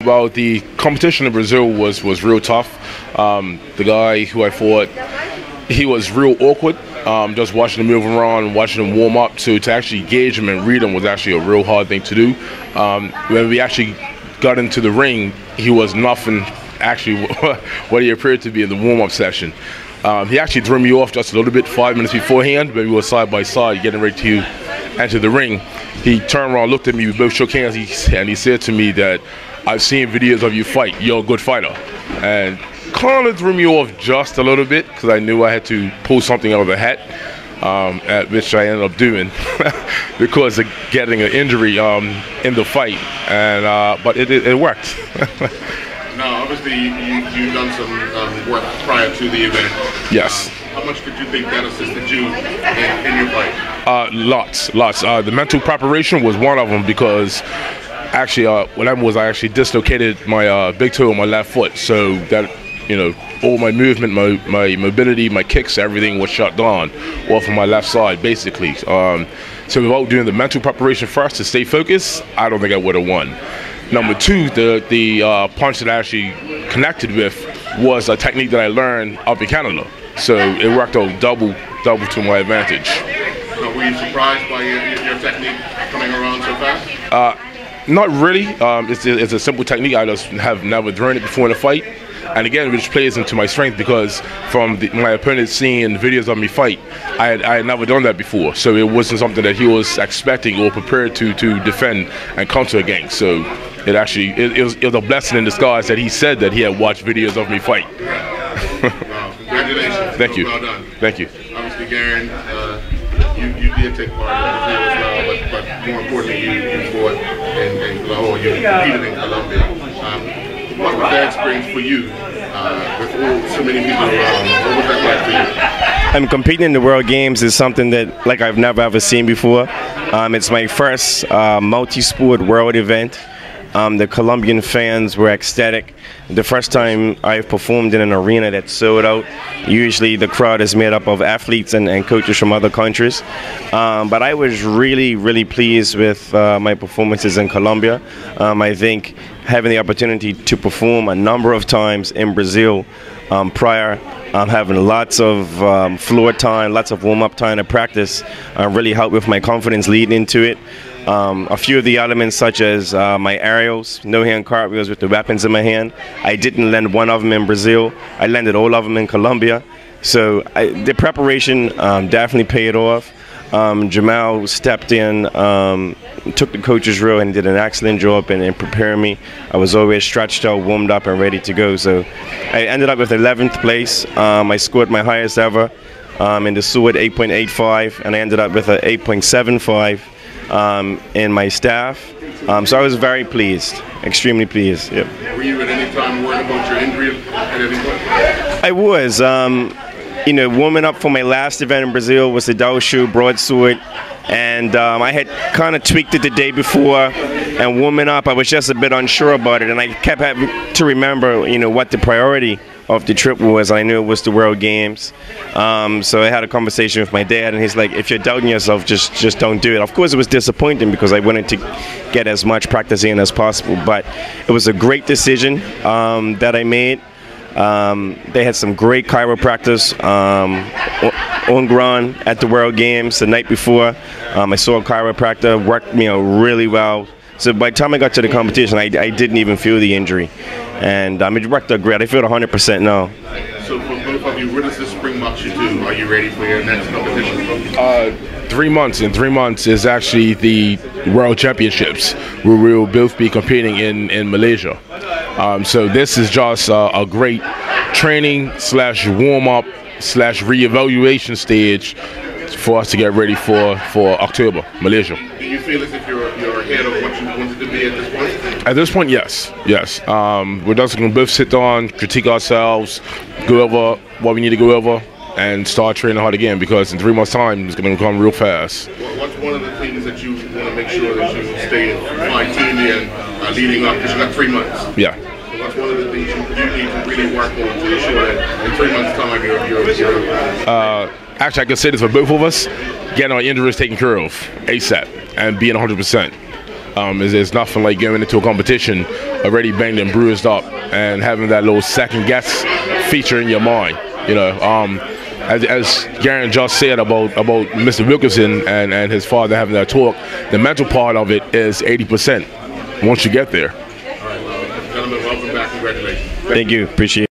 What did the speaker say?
Well, the competition in Brazil was real tough. The guy who I fought, he was real awkward. Just watching him move around, watching him warm up, so to actually gauge him and read him was actually a real hard thing to do. When we actually got into the ring, he was nothing actually what he appeared to be in the warm-up session. He actually threw me off just a little bit 5 minutes beforehand when we were side by side getting ready to enter the ring. He turned around, looked at me, we both shook hands, and he said to me that, "I've seen videos of you fight, you're a good fighter." And kind of threw me off just a little bit because I knew I had to pull something out of the hat, at which I ended up doing because of getting an injury in the fight, and but it worked. Now, obviously, you've done some work prior to the event. Yes. How much did you think that assisted you in your fight? Lots. The mental preparation was one of them because actually what happened was I actually dislocated my big toe on my left foot, so that, you know, all my movement, my mobility, my kicks, everything was shut down off of my left side, basically. So without doing the mental preparation first to stay focused, I don't think I would have won. Number two, the punch that I actually connected with was a technique that I learned up in Canada. So it worked out double to my advantage. Were you surprised by your technique coming around so fast? Not really. It's a simple technique. I just have never learned it before in a fight. And again, which plays into my strength because from my opponent seeing videos of me fight, I had never done that before. So it wasn't something that he was expecting or prepared to defend and counter against. So it actually, it was a blessing in disguise that he said that he had watched videos of me fight. Wow, congratulations. Thank you. Well done. Thank you. Obviously, Garen, you did take part in the field as well, but more importantly, you fought in Colombia, you competed in Colombia. What was that experience for you with so many people around? What was that like for you? I'm competing in the World Games is something that I've never ever seen before. It's my first multi-sport world event. The Colombian fans were ecstatic. The first time I've performed in an arena that's sold out. Usually the crowd is made up of athletes and coaches from other countries. But I was really pleased with my performances in Colombia. I think having the opportunity to perform a number of times in Brazil prior, having lots of floor time, lots of warm-up time to practice really helped with my confidence leading into it. A few of the elements such as my aerials, no-hand cartwheels with the weapons in my hand, I didn't land one of them in Brazil. I landed all of them in Colombia. So the preparation definitely paid off. Jamal stepped in, took the coach's role and did an excellent job in preparing me. I was always stretched out, warmed up and ready to go. So I ended up with 11th place. I scored my highest ever in the SWOT 8.85 and I ended up with an 8.75. In my staff, so I was very pleased, extremely pleased. Yep. Were you at any time worried about your injury at any point? I was, you know, warming up for my last event in Brazil was the SanShou broadsword, and I had kind of tweaked it the day before, and warming up I was just a bit unsure about it, and I kept having to remember, you know, what the priority of the trip was. I knew it was the World Games, so I had a conversation with my dad, and he's like, "If you're doubting yourself, just don't do it." Of course, it was disappointing because I wanted to get as much practice in as possible, but it was a great decision that I made. They had some great chiropractors on ground at the World Games the night before. I saw a chiropractor, worked me out really well. So by the time I got to the competition, I didn't even feel the injury. And it worked out great. I feel 100% now. So for both of you, what does this bring up you to? Are you ready for your next competition? 3 months. In 3 months is actually the World Championships, where we will both be competing in Malaysia. So this is just a great training / warm-up / reevaluation stage for us to get ready for October, Malaysia. Do you feel as if you're ahead of what you wanted to be at this point? At this point, yes. We're just going to both sit down, critique ourselves, go over what we need to go over, and start training hard again, because in 3 months' time, it's going to come real fast. What's one of the things that you want to make sure that you stay fine-tuned in leading up, because you got 3 months? Yeah. So what's one of the things you need to really work on to ensure that in 3 months' time you're actually, I can say this for both of us: getting our injuries taken care of ASAP and being 100%. There's nothing like going into a competition already banged and bruised up and having that little second guess feature in your mind. As Garen just said about Mr. Wilkinson and his father having that talk, the mental part of it is 80% once you get there. All right, well, gentlemen, welcome back. Congratulations. Thank you. Appreciate it.